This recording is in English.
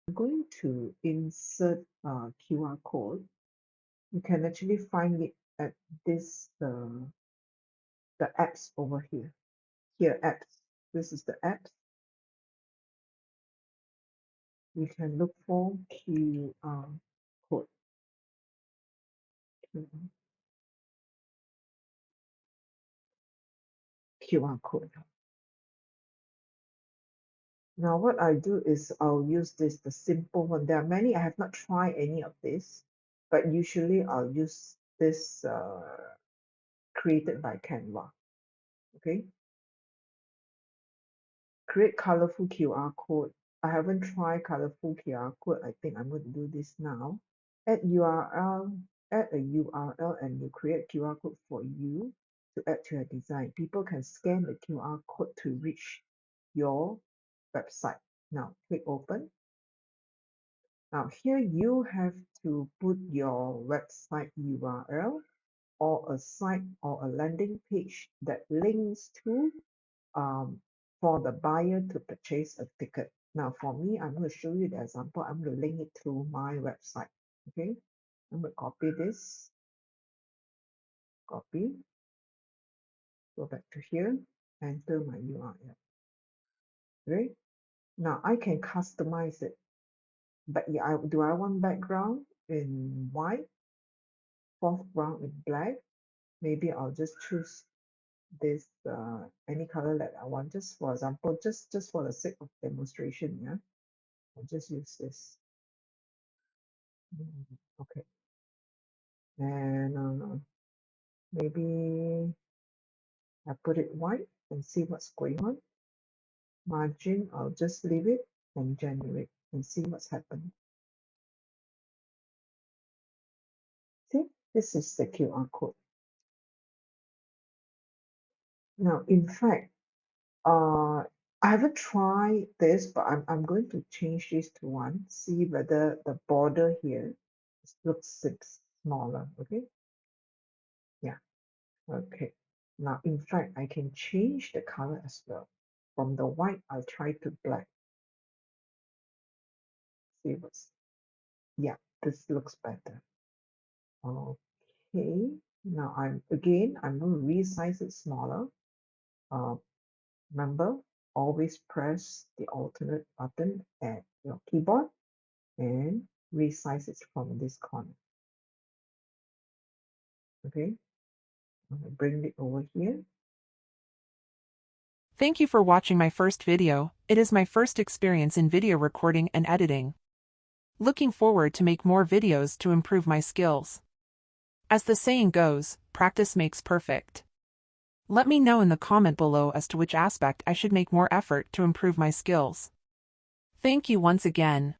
I'm going to insert QR code. You can actually find it at this the apps over here. Here, apps. This is the apps. You can look for QR code. QR code. Now, what I do is I'll use this, the simple one. There are many. I have not tried any of this, but usually I'll use this created by Canva. Okay. Create colorful QR code. I haven't tried colorful QR code. I think I'm going to do this now. Add URL, add a URL, and you create QR code for you to add to your design. People can scan the QR code to reach your website. Now click open. Now here you have to put your website URL or a site or a landing page that links to for the buyer to purchase a ticket. Now for me, I'm going to show you the example. I'm going to link it to my website. Okay, I'm going to copy this, copy, go back to here, enter my URL. Okay, now I can customize it. But yeah, do I want background in white, foreground in black? Maybe I'll just choose this any color that I want. Just for example, just for the sake of demonstration, yeah, I'll just use this. Okay, and maybe I put it white and see what's going on. Margin, I'll just leave it and generate and see what's happening. See, this is the QR code. Now, in fact, I haven't tried this, but I'm going to change this to one. See whether the border here looks smaller. Okay. Yeah. Okay. Now, in fact, I can change the color as well. From the white, I'll try to black. See what's, yeah, this looks better. Okay. Now I'm going to resize it smaller. Remember, always press the alternate button at your keyboard and resize it from this corner. Okay. I'm going to bring it over here. Thank you for watching my first video. It is my first experience in video recording and editing. Looking forward to make more videos to improve my skills. As the saying goes, practice makes perfect. Let me know in the comment below as to which aspect I should make more effort to improve my skills. Thank you once again.